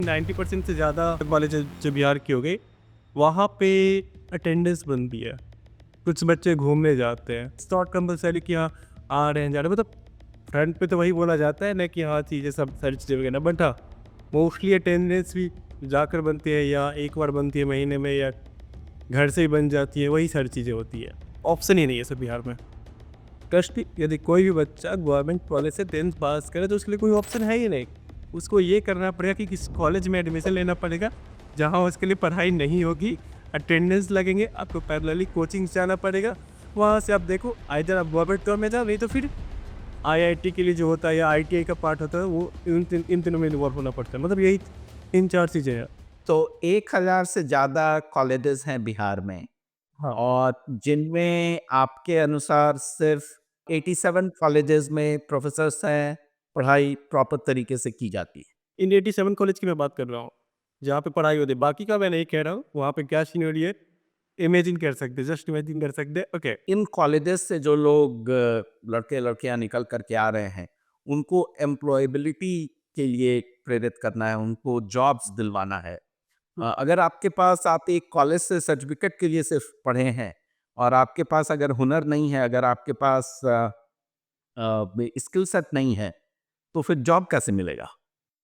Mean 90% से ज़्यादा college जो बिहार की हो गई, वहाँ पे अटेंडेंस बनती है। कुछ बच्चे घूमने जाते हैं, इट्स नॉट कंपल्सरी कि हाँ आ रहे हैं जा रहे हैं, मतलब फ्रंट पे तो वही बोला जाता है ना कि हाँ चीज़ें सब सारी चीज़ें वगैरह, बट हाँ मोस्टली अटेंडेंस भी जाकर बनती है या एक बार बनती है महीने में या घर से ही बन जाती है, वही सारी चीज़ें होती है। ऑप्शन ही नहीं है सब बिहार में। कष्ट यदि कोई भी बच्चा गवर्नमेंट कॉलेज से 10th पास करे तो उसके लिए कोई ऑप्शन है ही नहीं। उसको ये करना पड़ेगा कि किस कॉलेज में एडमिशन लेना पड़ेगा जहाँ उसके लिए पढ़ाई नहीं होगी, अटेंडेंस लगेंगे, आपको पैरेलली कोचिंग जाना पड़ेगा। वहाँ से आप देखो आइदर आप गवर्नमेंट में जाओ, नहीं तो फिर आईआईटी के लिए जो होता है या आईटीआई का पार्ट होता है वो इन तीनों में इन्वॉल्व होना पड़ता है। मतलब यही 3-4 चीज़ें हैं। तो 1000 से ज़्यादा कॉलेजेस हैं बिहार में हाँ। और जिनमें आपके अनुसार सिर्फ 87 कॉलेजेस में प्रोफेसर्स हैं, पढ़ाई प्रॉपर तरीके से की जाती है। इन 87 कॉलेज की मैं बात कर रहा हूँ, जहाँ पे पढ़ाई होती है। बाकी का मैं नहीं कह रहा हूँ, वहाँ पे क्या सीन हो रही है, इमेजिन कर सकते हैं, जस्ट इमेजिन कर सकते हैं, ओके। इन कॉलेजेस से जो लोग लड़के-लड़कियाँ निकल कर के आ रहे हैं, उनको एम्प्लॉयबिलिटी के लिए प्रेरित करना है, उनको जॉब्स दिलवाना है। अगर आपके पास आप एक कॉलेज से सर्टिफिकेट के लिए सिर्फ पढ़े हैं और आपके पास अगर हुनर नहीं है, अगर आपके पास स्किल सेट नहीं है, तो फिर जॉब कैसे मिलेगा?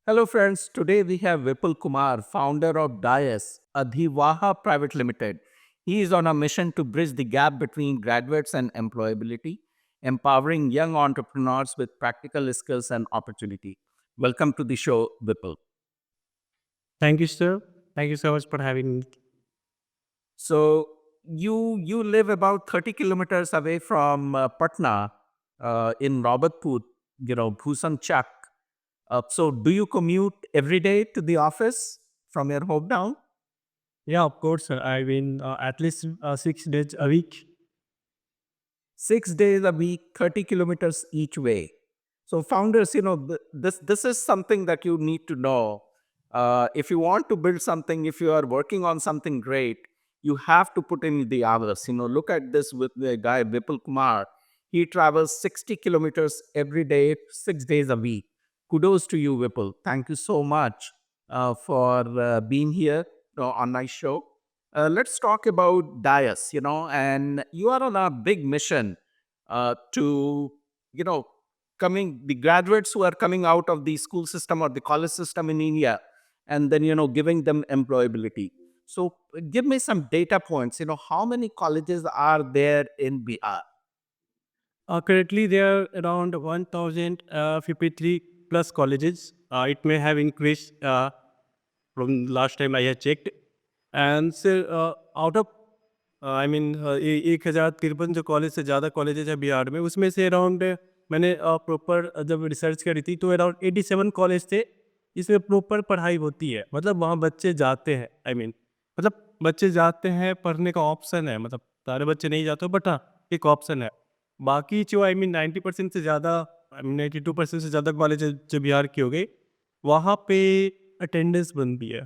Hello friends, today we have Vipul Kumar, founder of Dias, Adhivaha Private Limited. He is on a mission to bridge the gap between graduates and employability, empowering young entrepreneurs with practical skills and opportunity. Welcome to the show, Vipul. Thank you sir, thank you so much for having me. So you live about 30 kilometers away from Patna, in Robertpur, Bhusan Chak. So do you commute every day to the office from your hometown? या of course sir, I mean at least 6 days a week. 6 days a week, 30 kilometers each way. So founders, this is something that you need to know. If you want to build something, if you are working on something great, you have to put in the hours. Look at this with the guy Vipul Kumar. He travels 60 kilometers every day, 6 days a week. Kudos to you, Vipul. Thank you so much for being here on my show. Let's talk about Dias, and you are on a big mission to, you know, the graduates who are coming out of the school system or the college system in India, and then, giving them employability. So give me some data points, how many colleges are there in Bihar? Currently, there are around 1,053 plus colleges. It may have increased from last time I had checked. And sir, out of I mean 1053 जो college से ज़्यादा colleges है बिहार में, उसमें से around मैंने proper जब research करी थी तो अराउंड 87 कॉलेज थे इसमें प्रॉपर पढ़ाई होती है। मतलब वहाँ बच्चे जाते हैं, आई मीन मतलब बच्चे जाते हैं, पढ़ने का ऑप्शन है। मतलब सारे बच्चे नहीं जाते बट हाँ एक ऑप्शन है। बाकी जो आई मीन 90% से ज़्यादा, आई मीन 92% से ज़्यादा कॉलेज जो बिहार की हो गई, वहाँ पे अटेंडेंस बनती है।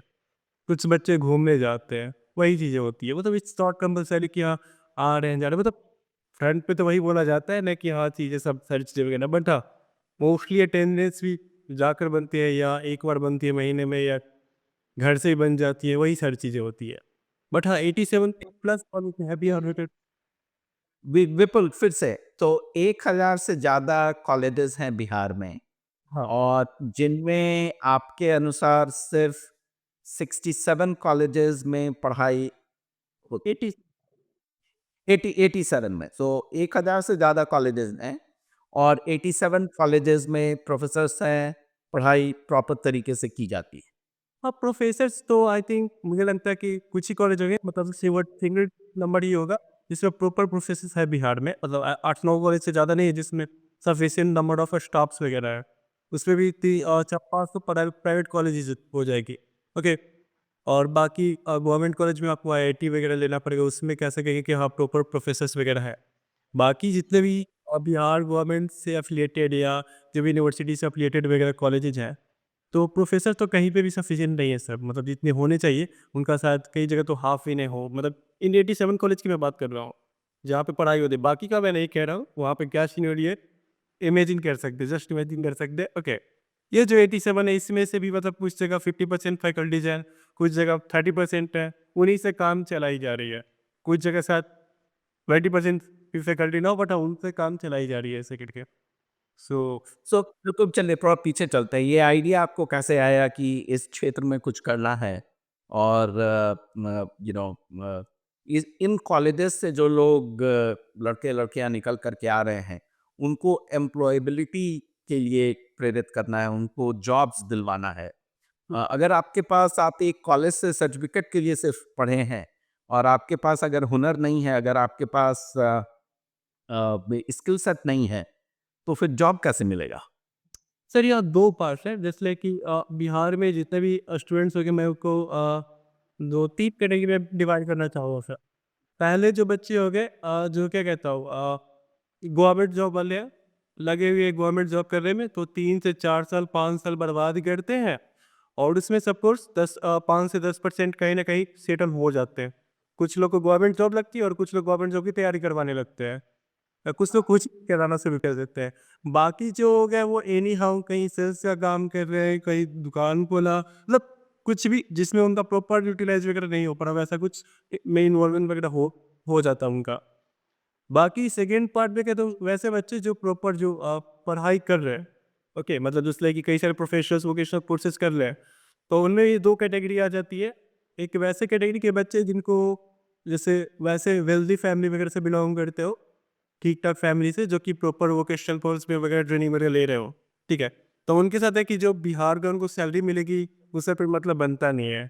कुछ बच्चे घूमने जाते हैं, वही चीज़ें होती है। मतलब इट्स नॉट कंपल्सरी कि हाँ आ रहे हैं जा रहे हैं, मतलब फ्रंट पे तो वही बोला जाता है ना कि हाँ चीज़ें सब सारी चीज़ें वगैरह, बट हाँ मोस्टली अटेंडेंस भी जाकर बनती है या एक बार बनती है महीने में या घर से ही बन जाती है, वही सारी चीज़ें होती है। बट हाँ 87 प्लस कॉलेज है बिहार। विपुल, फिर से तो 1000 से ज्यादा कॉलेजेस हैं बिहार में हाँ। और जिनमें आपके अनुसार सिर्फ 67 कॉलेजेस में पढ़ाई होती 80। 87 में। सो 1000 से ज़्यादा कॉलेजेस हैं और 87 कॉलेजेस में प्रोफेसर्स हैं, पढ़ाई प्रॉपर तरीके से की जाती है। हाँ, प्रोफ़ेसर्स तो आई थिंक मुझे लगता है कि कुछ ही कॉलेज होंगे, मतलब सिर्फ़ सिंगल नंबर ही होगा जिसमें प्रॉपर प्रोफ़ेसर्स है बिहार में। मतलब 8-9 कॉलेज से ज़्यादा नहीं है जिसमें सफिशिएंट नंबर ऑफ स्टाफ्स वगैरह है। उसमें भी 4-5 तो प्राइवेट कॉलेजेस हो जाएगी। ओके। और बाकी गवर्नमेंट कॉलेज में आपको आईआईटी वगैरह लेना पड़ेगा, उसमें कह सकेंगे कि हाँ प्रॉपर प्रोफ़ेसर्स वगैरह है। बाकी जितने भी बिहार गवर्नमेंट से एफ़िलिएटेड या जो भी यूनिवर्सिटी से एफ़िलिएटेड वगैरह कॉलेजेज हैं, तो प्रोफ़ेसर तो कहीं पे भी सफ़िशिएंट नहीं है सर, मतलब जितने होने चाहिए, उनका शायद कई जगह तो हाफ़ ही नहीं हो। मतलब इन 87 कॉलेज की मैं बात कर रहा हूँ, जहाँ पे पढ़ाई होती है। बाकी का मैं नहीं कह रहा हूँ, वहाँ पे क्या सीन हो रही है, इमेजिन कर सकते हैं, जस्ट इमेजिन कर सकते हैं, ओके। ये जो 87 है इसमें से भी मतलब कुछ जगह 50% फैकल्टीज हैं, कुछ जगह 30% है, उन्हीं से काम चलाई जा रही है। कुछ जगह शायद 20% भी फैकल्टी ना हो बट हाँ, उनसे काम चलाई जा रही है ऐसे करके। सो सो तो चलिए थोड़ा पीछे चलते हैं। ये आइडिया आपको कैसे आया कि इस क्षेत्र में कुछ करना है? और यू नो इस इन कॉलेजेस से जो लोग लड़के-लड़कियाँ निकल कर के आ रहे हैं, उनको एम्प्लॉयबिलिटी के लिए प्रेरित करना है, उनको जॉब्स दिलवाना है। अगर आपके पास आप एक कॉलेज से सर्टिफ़िकेट के लिए सिर्फ़ पढ़े हैं और आपके पास अगर हुनर नहीं है, अगर आपके पास स्किल सेट नहीं है, तो फिर जॉब कैसे मिलेगा? सर यहाँ 2 पार्ट्स हैं जैसे कि बिहार में जितने भी स्टूडेंट्स होंगे मैं उनको 2-3 कैटेगरी में डिवाइड करना चाहूँगा सर। पहले जो बच्चे हो गए जो क्या कहता हूँ गवर्नमेंट जॉब वाले हैं, लगे हुए गवर्नमेंट जॉब करने में तो 3 से 4 साल, 5 साल बर्बाद ही करते हैं और उसमें सब कोर्स 5 से 10% कहीं न कहीं सेटल हो जाते हैं। कुछ लोग को गवर्नमेंट जॉब लगती है और कुछ लोग गवर्नमेंट जॉब की तैयारी करवाने लगते हैं। कुछ लोग कोचिंग कराना शुरू कर देते हैं। बाकी जो हो गया वो एनी हाउ कहीं सेल्स का काम कर रहे हैं, कहीं दुकान खोला मतलब कुछ भी जिसमें उनका प्रॉपर यूटिलाइज़ वगैरह नहीं हो पा रहा वैसा कुछ में इन्वॉल्वमेंट वगैरह हो जाता है उनका। बाकी सेकंड पार्ट में क्या तो वैसे बच्चे जो प्रॉपर जो पढ़ाई कर रहे हैं, ओके मतलब जैसे कि कई सारे प्रोफेशनल्स वोकेशनल कोर्सेज़ कर रहे हैं, तो उनमें ये 2 कैटेगरी आ जाती है। एक वैसे कैटेगरी के बच्चे जिनको जैसे वैसे वेल्दी फैमिली वगैरह से बिलॉन्ग करते हो, ठीक-ठाक फैमिली से जो कि प्रॉपर वोकेशनल कोर्स में वगैरह ट्रेनिंग वगैरह ले रहे हो, ठीक है? तो उनके साथ है कि जो बिहार का उनको सैलरी मिलेगी, उससे फिर मतलब बनता नहीं है।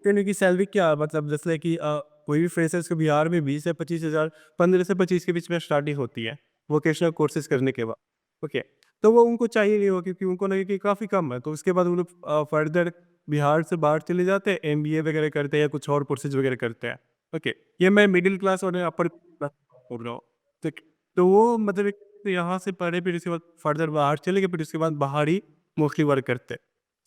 क्योंकि सैलरी क्या मतलब जैसे कि कोई भी फ्रेशर्स को बिहार में 20 से 25,000 15 से 25 के बीच में स्टार्टिंग होती है, वोकेशनल कोर्सेज़ करने के बाद, ओके। तो वो उनको चाहिए नहीं हो क्योंकि उनको लगे कि काफ़ी कम है, तो उसके बाद वो लोग फर्दर बिहार से बाहर चले जाते हैं, एमबीए वगैरह करते हैं या कुछ और कोर्सेज़ वगैरह करते हैं, ओके। ये मैं मिडल क्लास और अपर क्लास बोल रहा हूँ, ठीक। तो वो मतलब एक यहाँ से पढ़े फिर उसके बाद फर्दर बाहर चले गए, फिर उसके बाद बाहर ही मोस्टली वर्क करते हैं।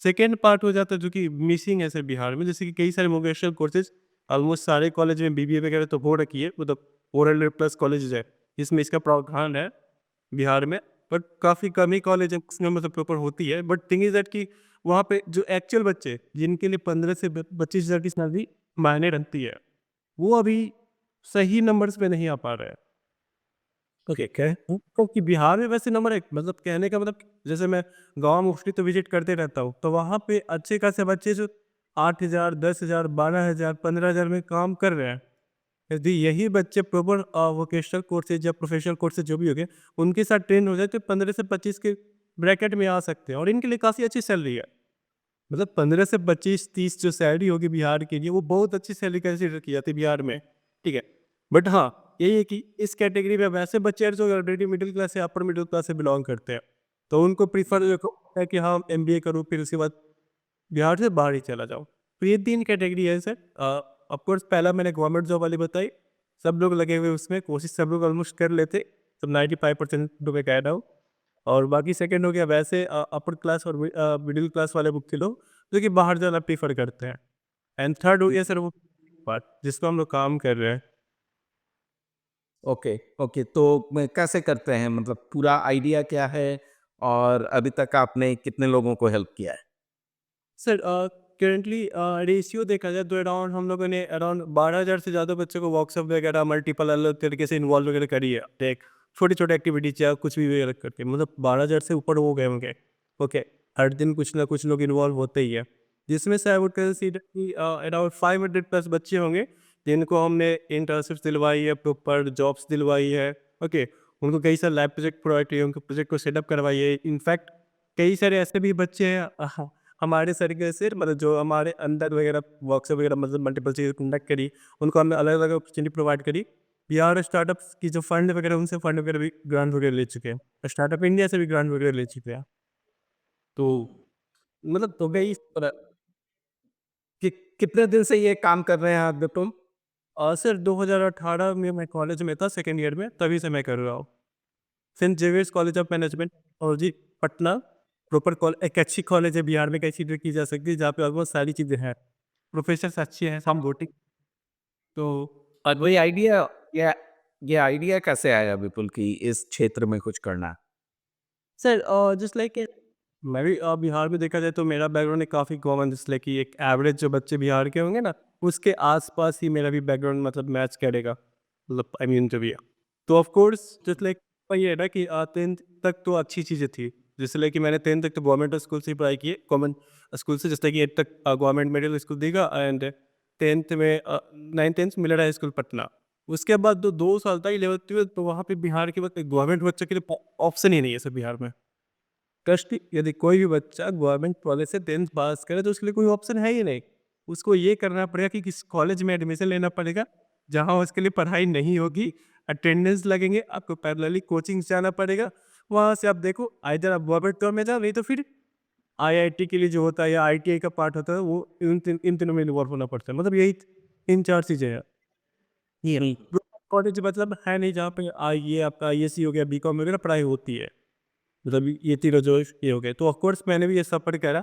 सेकेंड पार्ट हो जाता है जो कि मिसिंग है सर बिहार में जैसे कि कई सारे वोकेशनल कोर्सेज ऑलमोस्ट सारे कॉलेज में बीबीए वगैरह तो हो रखी है मतलब 400 प्लस कॉलेजेस है जिसमें इसका प्रावधान है बिहार में बट काफ़ी कम ही कॉलेज है उसमें मतलब प्रॉपर होती है बट थिंग इज दैट कि वहाँ पे जो एक्चुअल बच्चे जिनके लिए 15 से 25,000 की सैलरी मायने रखती है वो अभी सही नंबर्स पे नहीं आ पा रहे हैं ओके क्या क्योंकि बिहार में वैसे नंबर एक मतलब कहने का मतलब जैसे मैं गांव मोस्टली तो विजिट करते रहता हूँ तो वहाँ पे अच्छे खासे बच्चे जो 8,000 10,000 12,000 15,000 में काम कर रहे हैं यदि यही बच्चे प्रॉपर वोकेशनल कोर्सेज या प्रोफेशनल कोर्सेज जो भी हो गए उनके साथ ट्रेन हो जाए तो 15 से 25 के ब्रैकेट में आ सकते हैं और इनके लिए काफ़ी अच्छी सैलरी है मतलब 15 से 25-30 जो सैलरी होगी बिहार के लिए वो बहुत अच्छी सैलरी कंसिडर की जाती है बिहार में, ठीक है। बट हाँ, यही है कि इस कैटेगरी में वैसे बच्चे हैं जो ऑलरेडी मिडिल क्लास या अपर मिडिल क्लास से बिलॉन्ग करते हैं। तो उनको प्रेफ़र है कि हाँ, एमबीए करूँ फिर उसके बाद बिहार से बाहर ही चला जाऊँ। तो ये 3 कैटेगरी है सर ऑफ कोर्स पहला मैंने गवर्नमेंट जॉब वाली बताई, सब लोग लगे हुए उसमें, कोशिश सब लोग ऑलमोस्ट कर लेते, सब 95% तो मैं कह रहा हूँ। और बाकी सेकंड हो गया वैसे अपर क्लास और मिडिल क्लास वाले मुख्य लोग जो कि बाहर जाना प्रेफ़र करते हैं। एंड थर्ड हो गया सर वो पार्ट जिस पे हम लोग काम कर रहे हैं। Okay, okay. तो मैं कैसे करते हैं? मतलब पूरा आइडिया क्या है और अभी तक आपने कितने लोगों को हेल्प किया है? सर करंटली रेशियो देखा जाए तो अराउंड हम लोगों ने अराउंड 12,000 से ज़्यादा बच्चों को वर्कशॉप वगैरह मल्टीपल अलग तरीके से इन्वॉल्व वगैरह करी है। लाइक छोटी-छोटी एक्टिविटीज़ या कुछ भी वगैरह करके मतलब 12,000 से ऊपर हो गए होंगे। ओके, हर दिन कुछ ना कुछ लोग इन्वॉल्व होते ही है। जिसमें से आई वुड कंसीडर कि अराउंड 500 प्लस बच्चे होंगे जिनको हमने इंटर्नशिप्स दिलवाई है, प्रॉपर जॉब्स दिलवाई है। ओके, उनको कई सारे लैब प्रोजेक्ट प्रोवाइड किए, उनको प्रोजेक्ट को सेटअप करवाई है। इनफैक्ट कई सारे ऐसे भी बच्चे हैं हमारे सर्कल से मतलब जो हमारे अंदर वगैरह वर्कशॉप वगैरह मतलब मल्टीपल चीज़ें कंडक्ट करी, उनको हमने अलग-अलग अपॉर्च्युनिटी प्रोवाइड करी। बिहार स्टार्टअप्स की जो फंड वगैरह उनसे फंड वगैरह भी ग्रांट वगैरह ले चुके हैं। स्टार्टअप इंडिया से भी ग्रांट वगैरह ले चुके हैं। तो मतलब तो गई इस तरह कि कितने दिन से ये काम कर रहे हैं आप तुम? सर 2018 में मैं कॉलेज में था सेकंड ईयर में, तभी से मैं कर रहा हूँ। Saint Xavier's college of management technology Patna proper एक अच्छी कॉलेज है बिहार में कंसीडर की जा सकती है जहाँ पे ऑलमोस्ट सारी चीज़ें हैं। प्रोफेसर्स अच्छे हैं, सम रोटी तो और वही आइडिया ये ये आइडिया कैसे आया विपुल कि इस क्षेत्र में कुछ करना? सर जस्ट लाइक मैं भी बिहार में देखा जाए तो मेरा बैकग्राउंड एक काफ़ी कॉमन, जस्ट लाइक कि एक एवरेज जो बच्चे बिहार के होंगे ना, उसके आसपास ही मेरा भी बैकग्राउंड मतलब मैच करेगा, मतलब आई मीन जो भी है। तो ऑफ कोर्स जस्ट लाइक ये है ना कि 10th तक तो अच्छी चीज़ें थी। जैसे लाइक कि मैंने 10th तक तो गवर्नमेंट स्कूल से ही पढ़ाई की है, गवर्नमेंट स्कूल से, जैसे कि 8 तक government middle school Digha and 10th में 9th-10th मिलेरा हाई स्कूल पटना। उसके बाद जो 2 साल था 11th-12th, तो वहाँ पे बिहार के वक़्त गवर्नमेंट बच्चों के लिए ऑप्शन ही नहीं है सर बिहार में। ट्रस्ट यदि कोई भी बच्चा गवर्नमेंट कॉलेज से 10th पास करे तो उसके लिए कोई ऑप्शन है ही नहीं। उसको ये करना पड़ेगा कि किस कॉलेज में एडमिशन लेना पड़ेगा, जहाँ उसके लिए पढ़ाई नहीं होगी, अटेंडेंस लगेंगे, आपको पैरेलली कोचिंग जाना पड़ेगा। वहाँ से आप देखो आइदर आप गवर्नमेंट जॉब में जाओ, नहीं तो फिर आईआईटी के लिए जो होता है या आईटीआई का पार्ट होता है वो इन तीनों में इन्वॉल्व होना पड़ता है। मतलब यही 3-4 चीज़ें हैं। ये कॉलेज मतलब है नहीं जहाँ पे ये आपका आईएससी हो गया, बीकॉम वगैरह पढ़ाई होती है। मतलब ये तीनों जो ये हो गए, तो ऑफ कोर्स मैंने भी ये सफ़र करा।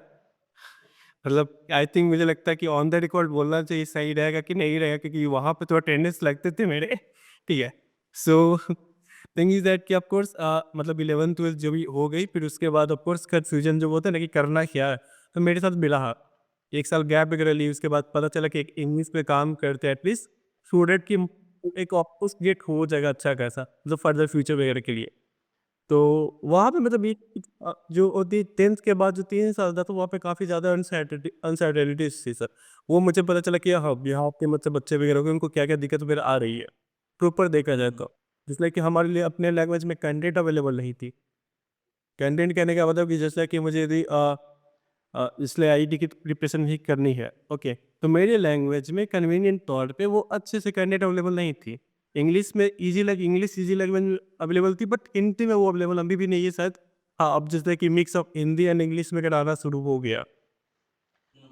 मतलब आई थिंक मुझे लगता है कि ऑन द रिकॉर्ड बोलना चाहिए सही रहेगा कि नहीं रहेगा, क्योंकि वहाँ पे तो अटेंडेंस लगते थे मेरे। ठीक है। सो थिंग इज़ दैट कि ऑफ कोर्स मतलब 11th-12th जो भी हो गई, फिर उसके बाद ऑफ कोर्स कन्फ्यूजन जो होता है ना कि करना क्या है, तो मेरे साथ भी रहा। 1 साल गैप वगैरह ली, उसके बाद पता चला कि एक इंग्लिश पे काम करते हैं एटलीस्ट स्टूडेंट की एक ऑप्शन क्रिएट हो जाएगा अच्छा खासा, मतलब फर्दर फ्यूचर वगैरह के लिए। तो वहाँ पे मतलब ये जो होती 10th के बाद जो 3 साल था, तो वहाँ पे काफ़ी ज़्यादा अनसर्टेनिटीज़ थी सर। वो मुझे पता चला कि हाँ, यहाँ के मतलब बच्चे वगैरह होंगे, उनको क्या-क्या दिक्कत वगैरह आ रही है। प्रॉपर देखा जाए तो। इसलिए कि हमारे लिए अपने लैंग्वेज में कंटेंट अवेलेबल नहीं थी। कंटेंट कहने का मतलब कि जैसा कि मुझे यदि इसलिए आईआईटी की प्रिपरेशन ही करनी है, ओके। तो मेरे लैंग्वेज में कन्वीनिएंट तौर पे वो अच्छे से कंटेंट अवेलेबल नहीं थी। इंग्लिश ईज़ी लैंग्वेज अवेलेबल थी, बट हिंदी में वो अवेलेबल अभी भी नहीं है शायद। हाँ, अब जैसे कि mix of Hindi and English में अगर आना शुरू हो गया।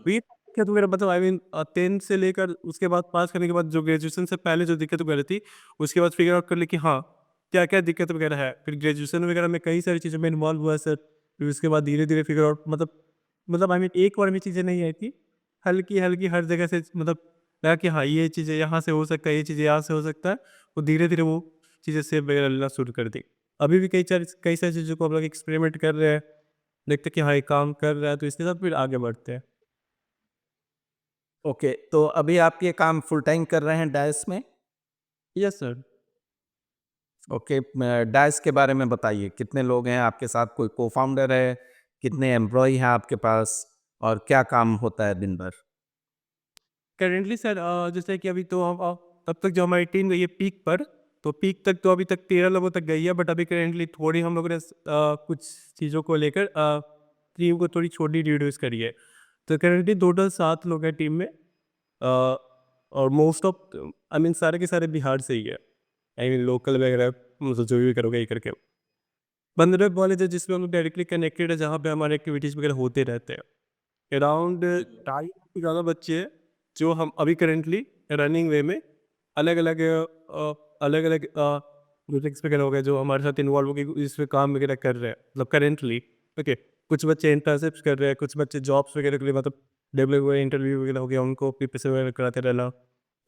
ये दिक्कत वगैरह मतलब आई मीन 10th से लेकर उसके बाद पास करने के बाद जो ग्रेजुएशन से पहले जो दिक्कत वगैरह थी, उसके बाद फिगर आउट कर ली कि हाँ, क्या-क्या दिक्कत वगैरह है। फिर ग्रेजुएशन वगैरह में कई सारी चीज़ों में इन्वॉल्व हुआ सर। फिर उसके बाद धीरे-धीरे फिगर आउट मतलब आई मीन एक बार में चीज़ें नहीं आई थी। हल्की-हल्की हर जगह से मतलब लगा कि हाँ, ये चीज़ें यहाँ से हो सकता है, ये चीज़ें यहाँ से हो सकता है। तो धीरे-धीरे वो चीज़ें सेप वगैरह लेना शुरू कर दी। अभी भी कई सारी चीज़ों को हम लोग एक्सपेरिमेंट कर रहे हैं। देखते हैं कि हाँ, ये काम कर रहा है तो इसके साथ फिर आगे बढ़ते हैं। ओके, तो अभी आप ये काम फुल टाइम कर रहे हैं डाइस में? Yes sir. ओके, डाइस के बारे में बताइए, कितने लोग हैं आपके साथ? कोई को-फाउंडर है? कितने एम्प्लॉयी हैं आपके पास? और क्या काम होता है दिन भर? करेंटली सर जैसे कि अभी तो हम तब तक जो हमारी टीम गई है पीक पर, तो पीक तक तो अभी तक 13 लोगों तक गई है, बट अभी करेंटली थोड़ी हम लोगों ने कुछ चीज़ों को लेकर टीम को थोड़ी छोटी रिड्यूस करी है। तो करेंटली टोटल 7 लोग हैं टीम में। और मोस्ट ऑफ आई मीन सारे के सारे बिहार से ही है। आई मीन लोकल वगैरह मतलब जो भी करोगे ये करके। 15 कॉलेज है जिसमें हम लोग डायरेक्टली कनेक्टेड है, जहाँ पे हमारे एक्टिविटीज़ वगैरह होते रहते हैं। अराउंड 250 से ज़्यादा बच्चे हैं, जो हम अभी करेंटली रनिंग वे में अलग-अलग अलग-अलग प्रोजेक्ट्स वगैरह हो गए जो हमारे साथ इन्वॉल्व हो गए, इसमें काम वगैरह कर रहे हैं मतलब करेंटली। ओके, कुछ बच्चे इंटर्नशिप्स कर रहे हैं, कुछ बच्चे जॉब्स वगैरह के लिए मतलब डेवलप हुए, इंटरव्यू वगैरह हो गया, उनको प्रिपरेशन वगैरह कराते रहना।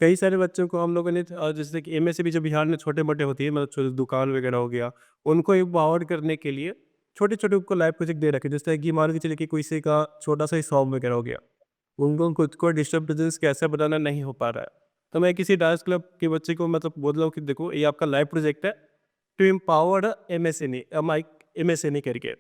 कई सारे बच्चों को हम लोगों ने जैसे कि एमएससी भी जो बिहार में छोटे-मोटे होती है, मतलब छोटे दुकान वगैरह हो गया, उनको एम्पावर करने के लिए छोटे-छोटे उनको लाइव प्रोजेक्ट दे रखे, जैसे कि मान के चलिए कि किसी का छोटा-सा ही शॉप वगैरह हो गया। उनको खुद को डिजिटल प्रेजेंस कैसे बनाना नहीं हो पा रहा है। तो मैं किसी डांस क्लब के बच्चे को मतलब बोल रहा हूँ कि देखो ये आपका लाइव प्रोजेक्ट है, टू एम्पावर एमएसएमई एमएसएमई करके।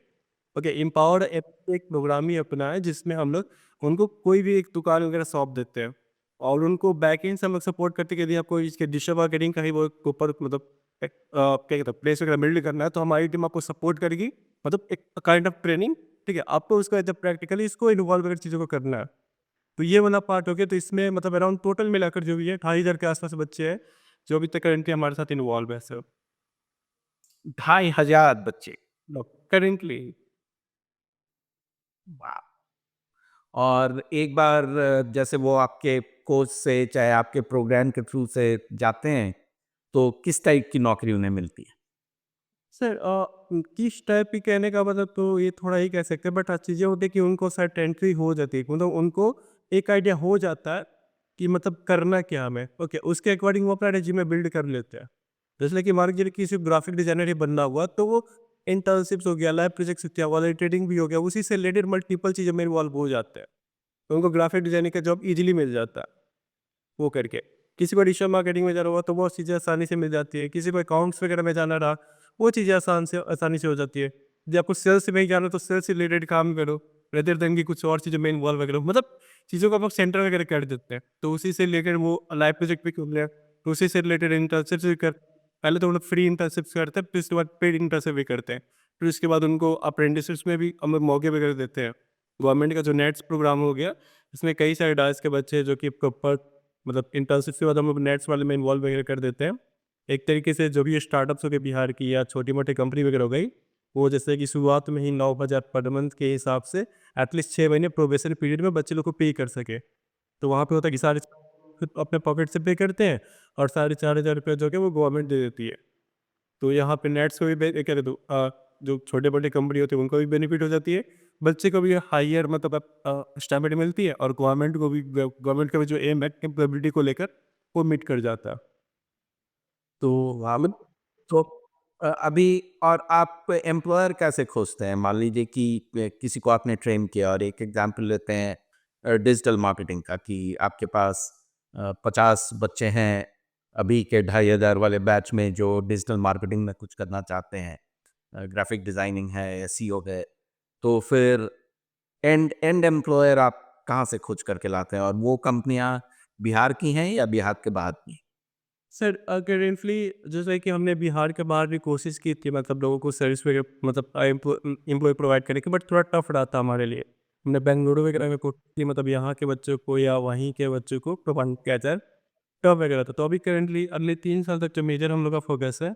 ओके, एम्पावर एक प्रोग्राम ही अपना है जिसमें हम लोग उनको कोई भी एक दुकान वगैरह सौंप देते हैं और उनको बैकएंड से हम लोग सपोर्ट करते हैं कि यदि आपको इसके डिजिटल मार्केटिंग का ही वो ऊपर मतलब क्या कहते हैं प्लेस वगैरह बिल्ड करना है, तो हमारी टीम आपको सपोर्ट करेगी। मतलब एक काइंड ऑफ ट्रेनिंग, ठीक है, आपको उसको जब प्रैक्टिकली इसको इन्वॉल्व करके चीज़ों को करना है। तो ये वाला पार्ट हो गया, तो इसमें मतलब अराउंड टोटल मिलाकर जो भी है 2500 के आसपास बच्चे हैं, जो अभी तक करंटली हमारे साथ इन्वॉल्व है सर। 2500 बच्चे। करेंटली। वाह! और एक बार जैसे वो आपके कोच से, चाहे आपके प्रोग्राम के थ्रू से जाते हैं, तो किस टाइप की नौकरी उन्हें मिलती है? सर किस टाइप की कहने का मतलब तो ये थोड़ा ही कह सकते हैं, बट हाँ चीज़ें होती है कि उनको सर्टेनिटी हो जाती है, मतलब उनको एक आइडिया हो जाता है कि मतलब करना क्या हमें। ओके, उसके अकॉर्डिंग वो अपना रिज्यूमे बिल्ड कर लेते हैं। जैसे कि मान के चलिए किसी ग्राफिक डिजाइनर ही बनना हुआ, तो वो इंटर्नशिप्स हो गया, लैब प्रोजेक्ट्स हो गया, वॉलंटियरिंग ट्रेडिंग भी हो गया, उसी से रिलेटेड मल्टीपल चीज़ों में इन्वॉल्व हो जाते हैं। तो उनको ग्राफिक डिज़ाइनिंग का जॉब ईज़िली मिल जाता है, वो करके। किसी को डिजिटल मार्केटिंग में जाना हुआ तो वो चीज़ें आसानी से मिल जाती है, किसी को अकाउंट्स वगैरह में जाना रहा, वो चीज़ें आसानी से हो जाती है। यदि आपको सेल्स में ही जाना है तो सेल्स से रिलेटेड काम करो, रेदर देन कि कुछ और चीज़ों में इन्वॉल्व वगैरह हो। मतलब चीज़ों को आप लोग सेंटर वगैरह कर देते हैं, तो उसी से रिलेटेड वो लाइव प्रोजेक्ट भी कर लिया, तो उसी से रिलेटेड इंटर्नशिप्स भी कर, पहले तो वो लोग फ्री इंटर्नशिप्स करते हैं, फिर उसके बाद पेड इंटर्नशिप भी करते हैं। फिर उसके बाद उनको अप्रेंटिसशिप्स में भी हम लोग मौके वगैरह देते हैं। गवर्नमेंट का जो नेट्स प्रोग्राम हो गया, इसमें कई सारे डाइस के बच्चे हैं जो कि प्रॉपर मतलब इंटर्नशिप के बाद हम लोग नेट्स वाले में इन्वॉल्व वगैरह कर देते हैं। एक तरीके से जो भी ये स्टार्टअप्स हो गए बिहार की या छोटी-मोटी कंपनी वगैरह हो गई, वो जैसे कि शुरुआत में ही 9,000 पर मंथ के हिसाब से एटलीस्ट 6 महीने प्रोबेशन पीरियड में बच्चे लोग को पे कर सके। तो वहाँ पे होता है कि सारे खुद अपने पॉकेट से पे करते हैं और साढ़े 4,000 रुपये जो कि वो गवर्नमेंट दे देती है। तो यहाँ पे नेट्स को भी क्या कहते हो, जो छोटे-मोटे कंपनी होती है उनको भी बेनिफिट हो जाती है। बच्चे को भी हायर मतलब स्टेबिलिटी मिलती है और गवर्नमेंट को भी गवर्नमेंट का भी जो एम है कैपेबिलिटी को लेकर वो मीट कर जाता है। तो वाह! तो अभी और आप एम्प्लॉयर कैसे खोजते हैं? मान लीजिए कि किसी को आपने ट्रेन किया और एक एग्जांपल लेते हैं डिजिटल मार्केटिंग का कि आपके पास 50 बच्चे हैं अभी के 2,500 वाले बैच में जो डिजिटल मार्केटिंग में कुछ करना चाहते हैं। ग्राफिक डिज़ाइनिंग है, एसईओ है। तो फिर एंड एंड एम्प्लॉयर आप कहाँ से खोज करके लाते हैं? और वो कंपनियाँ बिहार की हैं या बिहार के बाहर की? सर करेंटली जैसे कि हमने बिहार के बाहर भी कोशिश की थी मतलब लोगों को सर्विस वगैरह मतलब एम्प्लॉय प्रोवाइड करने की, बट थोड़ा टफ रहा था हमारे लिए। हमने बेंगलुरु वगैरह में कोशिश की मतलब यहाँ के बच्चों को या वहीं के बच्चों को प्रोवाइड किया जाए, टफ वगैरह था। तो अभी करेंटली अगले 3 साल तक जो मेजर हम लोग का फोकस है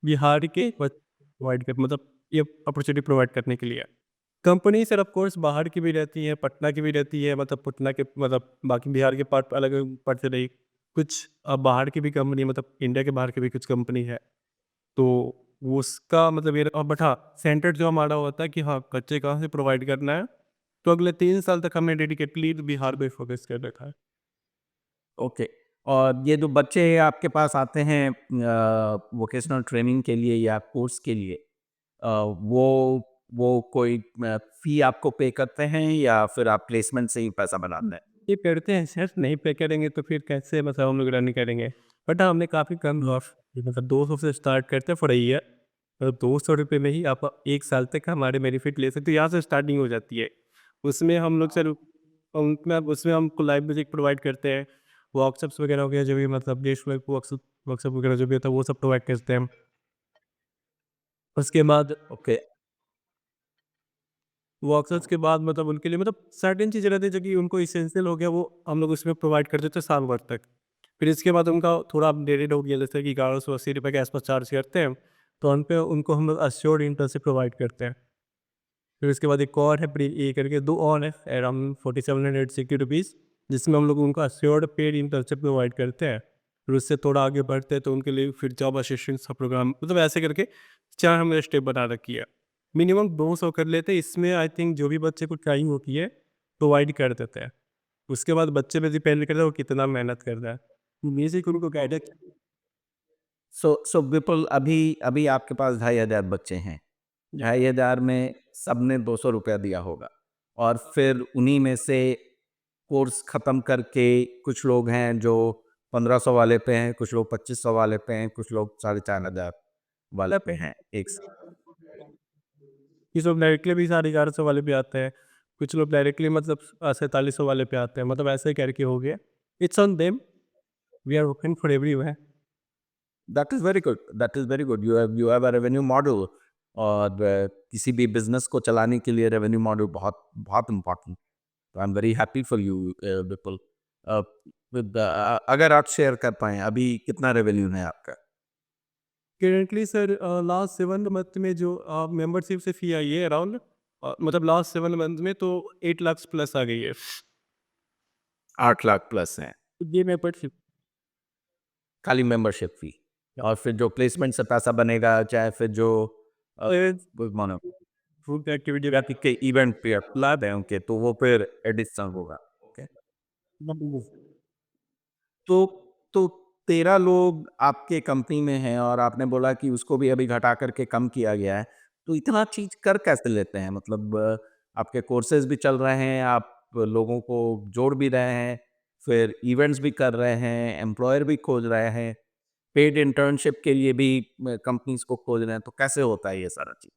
बिहार के प्रोवाइड कर मतलब ये अपॉर्चुनिटी प्रोवाइड करने के लिए। कंपनी सर ऑफ कोर्स बाहर की भी रहती है, पटना की भी रहती है, मतलब पटना के मतलब बाकी बिहार के पार्ट अलग अलग पार्ट से रही। कुछ बाहर की भी कंपनी मतलब इंडिया के बाहर की भी कुछ कंपनी है। तो उसका मतलब ये बट हाँ, सेंटर जो हमारा होता है कि हाँ, कच्चे कहाँ से प्रोवाइड करना है, तो अगले 3 साल तक हमने डेडिकेटली बिहार पे फोकस कर रखा है। ओके। और ये जो बच्चे आपके पास आते हैं वोकेशनल ट्रेनिंग के लिए या कोर्स के लिए वो कोई फी आपको पे करते हैं या फिर आप प्लेसमेंट से ही पैसा बनाते हैं? ये करते हैं सर, नहीं पे करेंगे तो फिर कैसे मतलब हम लोग रन करेंगे। बट हाँ, हमने काफ़ी कम लॉस मतलब 200 से स्टार्ट करते हैं फॉर अ ईयर। तो ₹200 में ही आप 1 साल तक हमारे बेनिफिट ले सकते हो, यहाँ से स्टार्टिंग हो जाती है। उसमें हम लोग सर उसमें हमको लाइव म्यूज़िक प्रोवाइड करते हैं, वर्कशॉप्स वगैरह हो गया जो भी मतलब गेस्ट वर्कशॉप वर्कशॉप वगैरह जो भी होता है वो सब प्रोवाइड करते हैं हम। उसके बाद ओके। वर्कर्स के बाद मतलब उनके लिए मतलब सर्टेन चीज़ें रहती है जो कि उनको इसेंशियल हो गया वो हम लोग उसमें प्रोवाइड कर देते हैं साल भर तक। फिर इसके बाद उनका थोड़ा अपडेटेड हो गया जैसे कि 1180 रुपये के आसपास चार्ज करते हैं, तो उन पे उनको हम लोग अश्योर्ड इंटर्नशिप प्रोवाइड करते हैं। फिर उसके बाद एक और है प्री ए करके 2 और है अराउंड 4760 रुपीज़, जिसमें हम लोग उनको अश्योर्ड पेड इंटर्नशिप प्रोवाइड करते हैं। फिर उससे थोड़ा आगे बढ़ते हैं तो उनके लिए फिर जॉब असिस्टेंस का प्रोग्राम मतलब ऐसे करके 4 हमने स्टेप बना रखी है। मिनिमम 200 कर लेते हैं, इसमें आई थिंक जो भी बच्चे को ट्राइंग होती है प्रोवाइड कर देते हैं। उसके बाद बच्चे पे डिपेंड करता है वो कितना मेहनत कर रहा है। बेसिक उनको गाइडेंस सो विपुल अभी अभी आपके पास 2,500 बच्चे हैं। 2,500 में सबने ₹200 दिया होगा और फिर उन्हीं में से कोर्स ख़त्म करके कुछ लोग हैं जो 1,500 वाले पे हैं, कुछ लोग 2,500 वाले पे हैं, कुछ लोग 4,500 वाले पे हैं एक साथ। ये सब डायरेक्टली भी साढ़े 1100 वाले पे आते हैं। कुछ लोग डायरेक्टली मतलब 4700 वाले पे आते हैं। मतलब ऐसे करके हो गया। It's on them, we are open for everyone. That is very good, that is very good. You have a revenue model और किसी भी बिज़नेस को चलाने के लिए रेवेन्यू मॉडल बहुत बहुत इम्पोर्टेंट। तो I am very happy for you Vipul. Uh, अगर आप शेयर कर पाएँ अभी कितना रेवेन्यू है आपका? करेंटली सर लास्ट 7 मंथ में जो मेंबरशिप से फी आई है अराउंड मतलब लास्ट 7 मंथ में तो 8 लाख प्लस आ गई है। 8 लाख प्लस है, ये मेंबरशिप खाली मेंबरशिप फ़ी और फिर जो प्लेसमेंट से पैसा बनेगा, चाहे फिर जो अ, वो मानो फूड एक्टिविटी या के इवेंट पे आप ला दें उनके, तो वो फिर एडिशनल होगा। ओके। तो तो 13 लोग आपके कंपनी में हैं और आपने बोला कि उसको भी अभी घटा कर के कम किया गया है। तो इतना चीज़ कर कैसे लेते हैं? मतलब आपके कोर्सेज़ भी चल रहे हैं, आप लोगों को जोड़ भी रहे हैं, फिर इवेंट्स भी कर रहे हैं, एम्प्लॉयर भी खोज रहे हैं, पेड इंटर्नशिप के लिए भी कंपनीज़ को खोज रहे हैं, तो कैसे होता है ये सारा चीज़?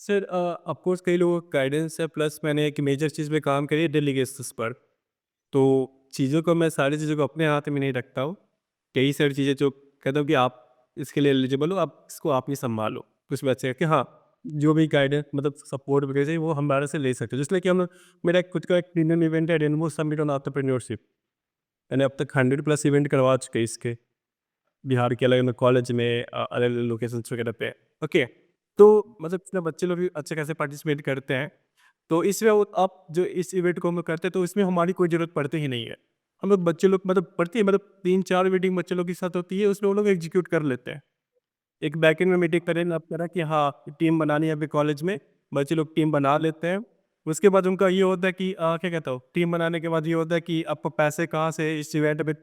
सर ऑफ कोर्स कई लोगों का गाइडेंस है, प्लस मैंने एक मेजर चीज़ पे काम करी है डेलीगेशंस पर। तो चीज़ों को मैं सारी चीज़ों को अपने हाथ में नहीं रखता हूँ। कई सारी चीज़ें जो कहता हूँ कि आप इसके लिए एलिजिबल हो, आप इसको आप ही सँभालो। उसमें अच्छा है कि हाँ, जो भी गाइडेंस मतलब सपोर्ट वगैरह चाहिए वो हमारे से ले सकते हो। जिसलिए कि हम मेरा एक खुद का एक प्रीमियम इवेंट है रेनबो समिट ऑन एंटरप्रेन्योरशिप। मैंने अब तक 100 प्लस इवेंट करवा चुके हैं इसके। बिहार के अलग-अलग कॉलेज में अलग-अलग लोकेशंस वगैरह पे। ओके, तो मतलब इसमें बच्चे लोग भी अच्छे खासे पार्टिसिपेट करते हैं। तो इसमें वो आप जो इस इवेंट को हम लोग करते हैं तो इसमें हमारी कोई ज़रूरत पड़ती ही नहीं है। हम लोग बच्चे लोग मतलब पड़ती है मतलब 3-4 मीटिंग बच्चे लोग के साथ होती है, उसमें वो लोग एग्जीक्यूट कर लेते हैं। एक बैकएंड में मीटिंग करें आप करा कि हाँ, टीम बनानी है अभी कॉलेज में, बच्चे लोग टीम बना लेते हैं। उसके बाद उनका ये होता है कि क्या कहता हूँ, टीम बनाने के बाद ये होता है कि आपको पैसे कहाँ से इस इवेंट में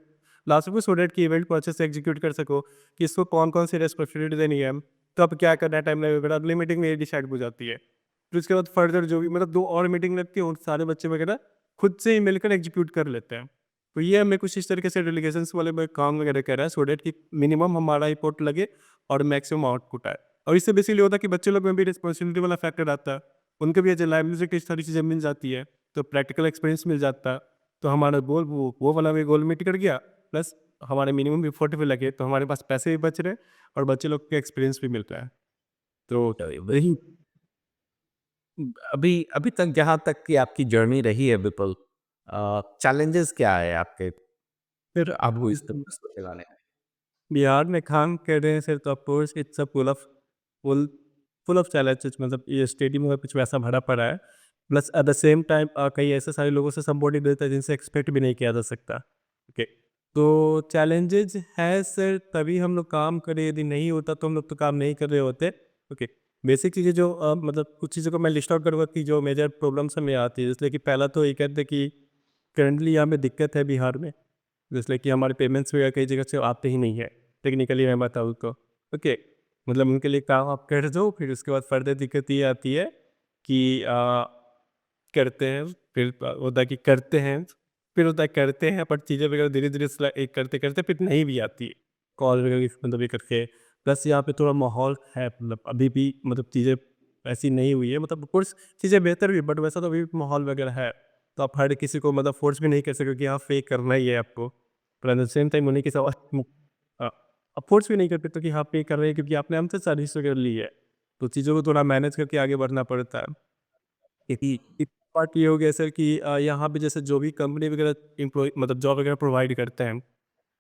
ला सको सो दैट कि इवेंट को अच्छे से एग्जीक्यूट कर सको, कि इसको कौन-कौन सी रिस्पॉन्सिबिलिटी देनी है, कब क्या करना है, टाइम लगेगा, अगली मीटिंग में ये डिसाइड हो जाती है। फिर उसके बाद फर्दर जो भी मतलब 2 और मीटिंग लगती है, उन सारे बच्चे वगैरह खुद से ही मिलकर एग्जीक्यूट कर लेते हैं। तो ये हमें कुछ इस तरीके से डेलीगेशंस वाले में काम वगैरह कर रहा है सो दैट कि मिनिमम हमारा रिपोर्ट लगे और मैक्सिमम आउटपुट आए। और इससे बेसिकली होता है कि बच्चे लोग में भी रिस्पॉन्सिबिलिटी वाला फैक्टर आता है। उनके भी एज ए लाइवलीहुड की सारी चीज़ें मिल जाती है, तो प्रैक्टिकल एक्सपीरियंस मिल जाता है। तो हमारा गोल वो वाला भी गोल मीट कर गया, प्लस हमारे मिनिमम एफर्ट भी लगे, तो हमारे पास पैसे भी बच रहे और बच्चे लोग को एक्सपीरियंस भी मिल रहा है। तो वही अभी अभी तक जहाँ तक की आपकी जर्नी रही है विपुल, चैलेंजेस क्या है आपके फिर आपको इस बिज़नेस को चलाने में? बिहार में काम कर रहे हैं सर, तो of course it's a full full of challenges, मतलब ये स्टेडियम में कुछ वैसा भरा पड़ा है। Plus at the same time कई ऐसे सारे लोगों से सपोर्ट देता है जिनसे एक्सपेक्ट भी नहीं किया जा सकता। ओके, तो चैलेंजेस है सर, तभी हम लोग काम करें, यदि नहीं होता तो हम लोग तो काम नहीं कर रहे होते। ओके, बेसिक चीज़ें जो मतलब कुछ चीज़ों को मैं लिस्ट आउट करूँगा कि जो मेजर प्रॉब्लम्स हमें आती है, इसलिए कि पहला तो ये कहते हैं कि करंटली यहाँ पे दिक्कत है बिहार में, जैसे कि हमारे पेमेंट्स वगैरह कई जगह से आते ही नहीं है। टेक्निकली मैं बताऊँ तो, ओके, मतलब उनके लिए काम आप कर दो, फिर उसके बाद फर्दर दिक्कत ये आती है कि करते हैं, फिर होता है कि करते हैं, फिर होता है करते हैं, बट चीज़ें वगैरह धीरे-धीरे एक करते-करते फिर नहीं भी आती है। कॉल वगैरह मतलब ये करके, प्लस यहाँ पे थोड़ा माहौल है, मतलब अभी भी मतलब चीज़ें ऐसी नहीं हुई है, मतलब ऑफ कोर्स चीज़ें बेहतर भी, बट वैसा तो अभी भी माहौल वगैरह है। तो आप हर किसी को मतलब फ़ोर्स भी नहीं कर सकते कि हाँ, फेक करना ही है आपको। पर एट द सेम टाइम उन्हीं के सवाल अ, आप फ़ोर्स भी नहीं कर सकते कि हाँ, पे कर रहे हैं क्योंकि आपने हमसे सर्विस वगैरह ली है। तो चीज़ों को थोड़ा मैनेज करके आगे बढ़ना पड़ता है। क्योंकि एक पार्ट ये हो गया सर कि यहाँ पे जैसे जो भी कंपनी वगैरह एम्प्लॉय मतलब जॉब वगैरह प्रोवाइड करते हैं,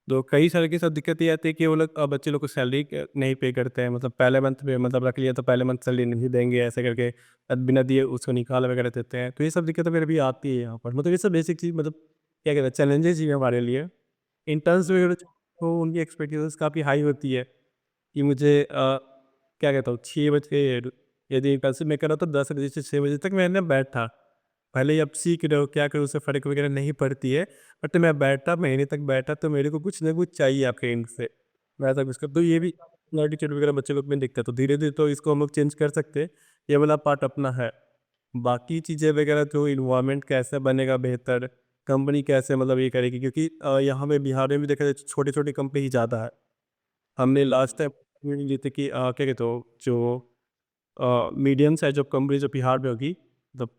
तो कई सारे के साथ दिक्कत ये आती है कि वो लोग बच्चे लोग को सैलरी नहीं पे करते हैं, मतलब पहले मंथ में मतलब रख लिया तो पहले मंथ सैलरी नहीं देंगे, ऐसे करके बिना दिए उसको निकाल वगैरह देते हैं। तो ये सब दिक्कतें मेरे भी आती है यहाँ पर, मतलब ये सब बेसिक चीज़, मतलब क्या कहते हैं, चैलेंजेस ही है हमारे लिए। इंटर्न्स वगैरह तो उनकी एक्सपेक्टेशंस काफ़ी हाई होती है कि मुझे क्या कहता हूँ 6 बजे, यदि इंटर्नशिप मैं कर रहा था 10 बजे से 6 बजे तक मैं ना बैठा। भले ही आप सीख रहे हो, क्या करो, उससे फ़र्क वगैरह नहीं पड़ती है। बट मैं बैठा, महीने तक बैठा, तो मेरे को कुछ ना कुछ चाहिए आपके एंड से। मैं ऐसा कुछ कर तो ये भी एटीट्यूड वगैरह बच्चे लोग में दिखता है, तो धीरे-धीरे तो इसको हम लोग चेंज कर सकते हैं। ये वाला पार्ट अपना है। बाकी चीज़ें वगैरह जो एनवायरनमेंट कैसे बनेगा बेहतर, कंपनी कैसे मतलब ये करेगी, क्योंकि यहाँ पे बिहार में भी देखा जाए छोटी-छोटी कंपनी ही ज़्यादा है। हमने लास्ट टाइम ली थी कि क्या कहते हो जो मीडियम साइज़ ऑफ कंपनी जो बिहार में होगी, मतलब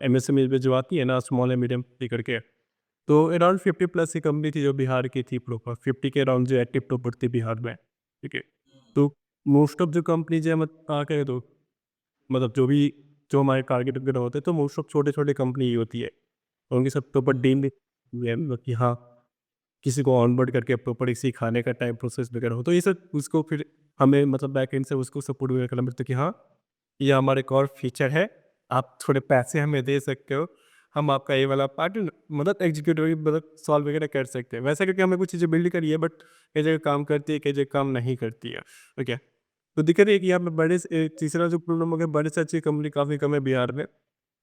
एमएसएमई में जो आती है ना, स्मॉल एंड मीडियम लेकर के, तो अराउंड 50 प्लस की कंपनी थी जो बिहार की थी प्रॉपर, 50 के अराउंड जो एक्टिव टॉपर थी बिहार में, ठीक है। तो मोस्ट ऑफ जो कंपनीज है क्या तो मतलब जो हमारे टारगेट वगैरह होते हैं, तो मोस्ट ऑफ छोटे-छोटे कंपनी ही होती है। और उनकी सब प्रॉपर टीम भी है, मतलब कि हाँ, किसी को ऑनबोर्ड करके प्रॉपर सिखाने का टाइम प्रोसेस वगैरह हो, तो ये सब उसको फिर हमें मतलब बैक एंड से उसको सपोर्ट वगैरह करना पड़ता है कि हाँ, ये हमारा एक और फीचर है, आप थोड़े पैसे हमें दे सकते हो, हम आपका ये वाला पार्ट मतलब एग्जीक्यूट मतलब सॉल्व वगैरह कर सकते हैं। वैसे करके हमें कुछ चीज़ें बिल्ड करी है, बट कई जगह काम करती है, कई जगह काम नहीं करती है। ओके, तो दिक्कत ये है कि यहाँ पे तीसरा जो प्रॉब्लम हो गया, बड़े से अच्छी कंपनी काफ़ी कम है बिहार में,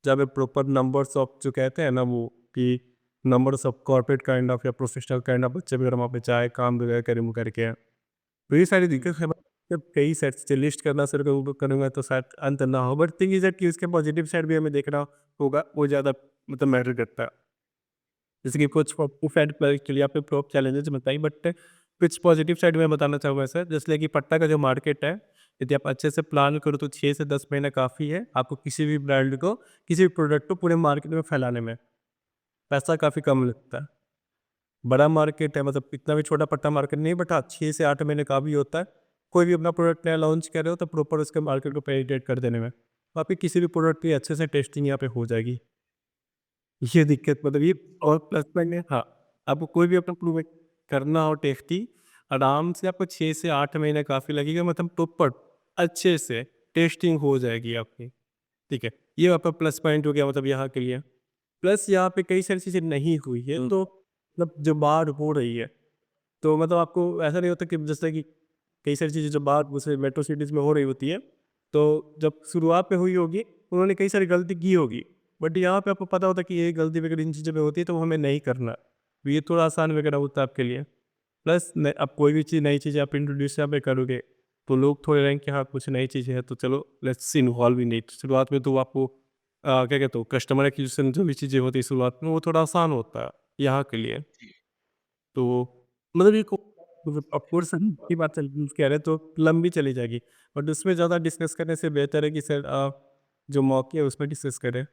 जहाँ पे प्रॉपर नंबर्स ऑफ जो कहते हैं ना वो, कि numbers of corporate kind of या प्रोफेशनल काइंड ऑफ बच्चे वगैरह वहाँ पे चाहे काम वगैरह करें वो करके। तो ये सारी दिक्कत है। जब कई सेट्स से लिस्ट करना शुरू करूँगा तो शायद अंत ना हो, बट थिंग इज़ दैट कि उसके पॉजिटिव साइड भी हमें देखना होगा, वो ज़्यादा मतलब मैटर करता है। जैसे कि कुछ साइड पर एक्चुअली आपने प्रॉप चैलेंजेस बताई, बट कुछ पॉजिटिव साइड मैं बताना चाहूँगा सर, जैसे कि पटना का जो मार्केट है, यदि आप अच्छे से प्लान करो तो 6 से 10 महीना काफ़ी है आपको किसी भी ब्रांड को, किसी भी प्रोडक्ट को पूरे मार्केट में फैलाने में। पैसा काफ़ी कम लगता है। बड़ा मार्केट है, मतलब इतना भी छोटा पट्टा मार्केट नहीं, बट हाँ 6 से 8 महीने का भी होता है। कोई भी अपना प्रोडक्ट नया लॉन्च कर रहे हो तो प्रॉपर उसके मार्केट को पेनिट्रेट कर देने में। तो आपकी किसी भी प्रोडक्ट की अच्छे से टेस्टिंग यहाँ पे हो जाएगी। ये दिक्कत मतलब ये और प्लस पॉइंट है हाँ, आपको कोई भी अपना प्रोडक्ट करना हो टेस्टी, आराम से आपको 6 से 8 महीने काफ़ी लगेगा, मतलब प्रॉपर अच्छे से टेस्टिंग हो जाएगी आपकी, ठीक है। ये आपका प्लस पॉइंट हो गया मतलब यहाँ के लिए। प्लस यहाँ पे कई सारी चीज़ें नहीं हुई है, तो मतलब जो बाढ़ हो रही है, तो मतलब आपको ऐसा नहीं होता कि जैसे कि कई सारी चीज़ें जो बाहर जैसे मेट्रो सिटीज़ में हो रही होती है, तो जब शुरुआत में हुई होगी, उन्होंने कई सारी गलती की होगी। बट यहाँ पे आपको पता होता है कि ये गलती वगैरह इन चीज़ों में होती है, तो वो हमें नहीं करना। तो ये थोड़ा आसान वगैरह होता है आपके लिए। प्लस न अब कोई भी चीज़ नई चीज़ आप इंट्रोड्यूस यहाँ पे करोगे, तो लोग थोड़े रहेंगे कि हाँ, कुछ नई चीज़ है, तो चलो लेट्स इन्वॉल्व इन इट। शुरुआत में तो आपको क्या कहते हो कस्टमर एक्विजिशन जो भी चीज़ें होती है शुरुआत में, वो थोड़ा आसान होता है यहाँ के लिए। तो मतलब ये को मतलब ऑफ कोर्स की बात चल कह रहे हैं तो लंबी चली जाएगी। बट उसमें ज़्यादा डिस्कस करने से बेहतर है कि सर जो मौके है उसमें डिस्कस करें।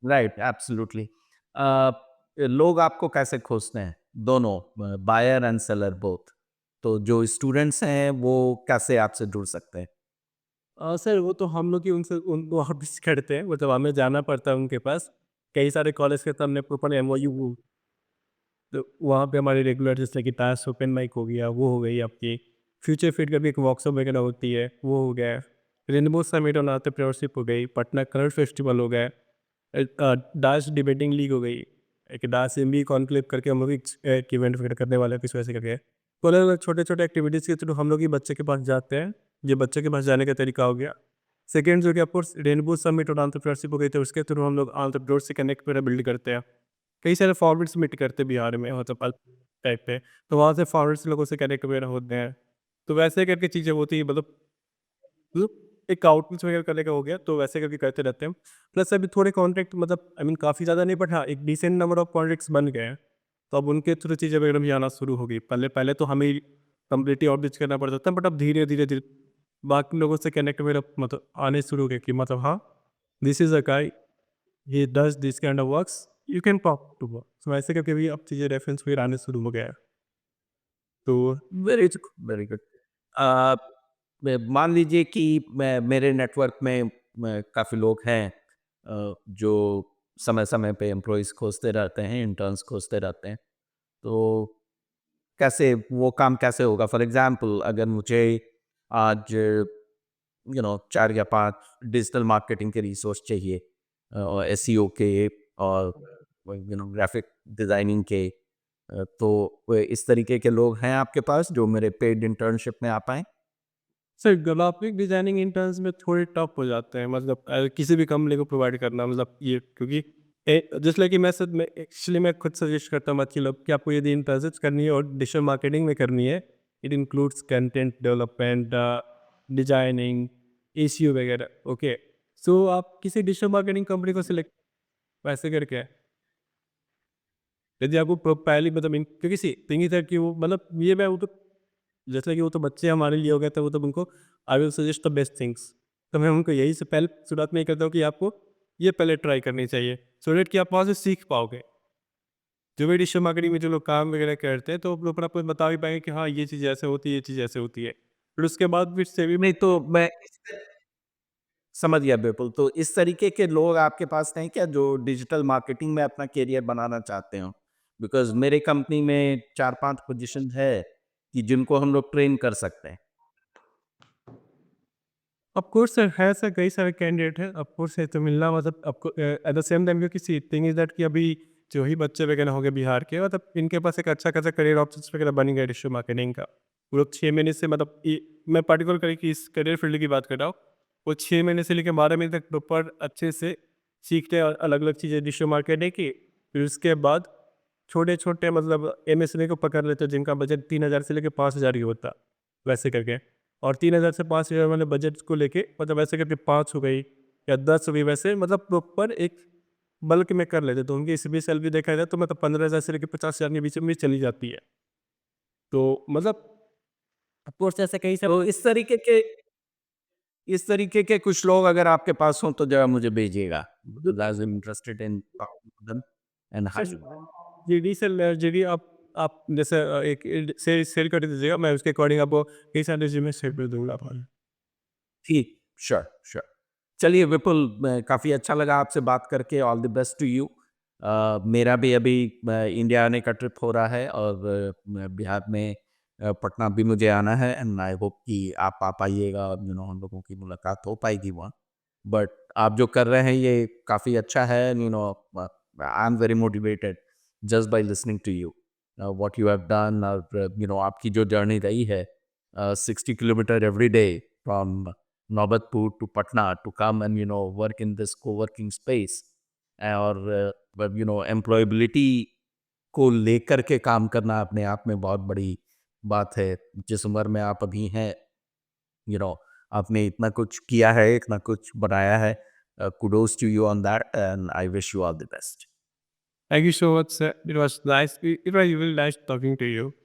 Right, absolutely. लोग आपको कैसे खोजते हैं? दोनों, बायर एंड सेलर बोथ। तो जो स्टूडेंट्स हैं वो कैसे आपसे जुड़ सकते हैं? सर वो तो हम लोग ही उनसे उनको ऑफिस करते हैं, मतलब हमें जाना पड़ता है उनके पास। कई सारे कॉलेज के सामने प्रॉपर एमओयू, तो वहाँ पे हमारे रेगुलर जैसे कि टास्क ओपन माइक हो गया, वो हो गई आपकी फ्यूचर फिट का भी एक वर्कशॉप वगैरह होती है, वो हो गया। रेनबो समिट और एंटरप्रेन्योरशिप हो गई, पटना कलर फेस्टिवल हो गया, डांस डिबेटिंग लीग हो गई, एक डांस एमबी कॉन्क्लेव करके हम लोग एक इवेंट वगैरह करने वाले हैं, किस वैसे करके। तो अलग अलग छोटे छोटे एक्टिविटीज़ के थ्रू हम लोग ही बच्चे के पास जाते हैं। ये बच्चे के पास जाने का तरीका हो गया। सेकेंड जो कि ऑफकोर्स रेनबो समिट और एंटरप्रेन्योरशिप हो गई, तो उसके थ्रू हम लोग एंटरप्रेन्योर से कनेक्ट वगैरह बिल्ड करते हैं। कई सारे फॉरवर्ड्स मीट करते हैं बिहार में, मतलब टाइप पे, तो वहाँ से फॉरवर्ड्स लोगों से कनेक्ट वगैरह होते हैं। तो वैसे करके चीज़ें होती हैं, मतलब एक आउटरीच वगैरह करने का हो गया, तो वैसे करके करते रहते हैं। प्लस अभी थोड़े कॉन्टैक्ट मतलब आई मीन काफ़ी ज़्यादा नहीं, बट हाँ, एक डिसेंट नंबर ऑफ कॉन्टैक्ट्स बन गए हैं। तो अब उनके थ्रू चीज़ें वगैरह भी आना शुरू हो गई। पहले पहले तो हमें कंप्लीटली आउटरीच करना पड़ता था, बट अब धीरे-धीरे बाकी लोगों से कनेक्ट वगैरह मतलब आने शुरू हो गए कि मतलब हाँ, this is a guy, he does this kind of works, you can talk to work. So ऐसे करके भी अब चीज़ें रेफरेंस वगैरह आने शुरू हो गया है। तो वेरी वेरी गुड। अ, मान लीजिए कि मैं मेरे नेटवर्क में काफ़ी लोग हैं जो समय-समय पे एम्प्लॉइज़ खोजते रहते हैं, इंटर्न्स खोजते रहते हैं। तो कैसे वो काम कैसे होगा? फॉर एग्ज़ाम्पल अगर मुझे आज 4 या 5 डिजिटल मार्केटिंग के रिसोर्स चाहिए और एसईओ के और ग्राफिक डिज़ाइनिंग के, तो इस तरीके के लोग हैं आपके पास जो मेरे पेड इंटर्नशिप में आ पाएँ? सर ग्राफिक डिजाइनिंग इंटर्न्स में थोड़े टफ हो जाते हैं, मतलब किसी भी कंपनी को प्रोवाइड करना, मतलब ये क्योंकि जस्ट लाइक कि मैं एक्चुअली मैं खुद सजेस्ट करता हूँ अच्छी लोग कि आपको यदि इंटर्नशिप करनी है और डिजिटल मार्केटिंग में करनी है, it includes content development, designing, ACO वगैरह। ओके, सो आप किसी डिजिटल मार्केटिंग कंपनी को सिलेक्ट वैसे करके, यदि आपको पहली मतलब क्योंकि सी थिंग इज दैट कि वो मतलब ये मैं वो तो जैसे कि वो तो बच्चे हमारे लिए हो गए थे, वो तो उनको I will suggest the best things. तो मैं उनको यही से पहले शुरुआत में ये कहता हूँ कि आपको ये पहले ट्राई करनी चाहिए, सो दैट कि आप वहाँ से सीख पाओगे। जो भी डिजिटल मार्केटिंग में जो लोग काम वगैरह करते हैं, तो वो लोग आपको बता भी पाएंगे कि हाँ ये चीज़ ऐसे होती है, ये चीज़ ऐसे होती है। फिर उसके बाद फिर से भी नहीं तो मैं समझ गया बिल्कुल। तो इस तरीके के लोग आपके पास हैं क्या जो डिजिटल मार्केटिंग में अपना करियर बनाना चाहते हो? बिकॉज़ मेरे कंपनी में 4-5 पोज़ीशन है कि जिनको हम लोग ट्रेन कर सकते हैं। ऑफ कोर्स सर है सर, कई सारे कैंडिडेट हैं, ऑफ कोर्स है तो मिलना, मतलब आपको एट द सेम टाइम क्योंकि सी थिंग इज दैट कि अभी जो ही बच्चे वगैरह हो गए बिहार के, मतलब इनके पास एक अच्छा खासा करियर ऑप्शंस वगैरह बन गया डिजिटल मार्केटिंग का। वो लोग 6 महीने से मतलब मैं पर्टिकुलर करके इस करियर फील्ड की बात कर रहा हूँ, वो 6 महीने से लेकर 12 महीने तक प्रॉपर अच्छे से सीखते हैं अलग अलग चीज़ें डिजिटल मार्केटिंग की। फिर उसके बाद छोटे छोटे मतलब एमएसएमई को पकड़ लेते हैं जिनका बजट 3,000 से लेकर 5,000 ही होता। वैसे करके। और 3000 से 5000 वाले बजट को लेके मतलब वैसे करके 5 हो गई या 10 हो गई, वैसे मतलब प्रॉपर एक बल्क में कर लेते। तो उनकी इस भी सैलरी देखा जाए तो मतलब 15,000 से लेकर 50,000 के बीच में चली जाती है। तो मतलब ऑफकोर्स ऐसे कई सब तो इस तरीके के कुछ लोग अगर आपके पास हों तो जरा मुझे भेजिएगा, because I am interested in talking to them and GD से जीडी आप जैसे एक शेयर कर दीजिएगा, मैं उसके अकॉर्डिंग आपको कई सारे रिज्यूमे शेयर कर दूंगा आपको। ठीक, श्योर, श्योर। चलिए विपुल, काफ़ी अच्छा लगा आपसे बात करके, all the best to you. मेरा भी अभी इंडिया आने का ट्रिप हो रहा है और बिहार में पटना भी मुझे आना है एंड आई होप कि आप आ पाइएगा और हम लोगों की मुलाकात हो पाएगी वहाँ। बट आप जो कर रहे हैं ये काफ़ी अच्छा है, I am very motivated just by listening to you, what you have done और आपकी जो जर्नी रही है 60 kilometre every day from Nabatpur to Patna to come and work in this co-working space और employability को लेकर के काम करना अपने आप में बहुत बड़ी बात है। जिस उम्र में आप अभी हैं, आपने इतना कुछ किया है, इतना कुछ बनाया है। Kudos to you on that and I wish you all the best. Thank you so much, sir. It was nice. It was really nice talking to you.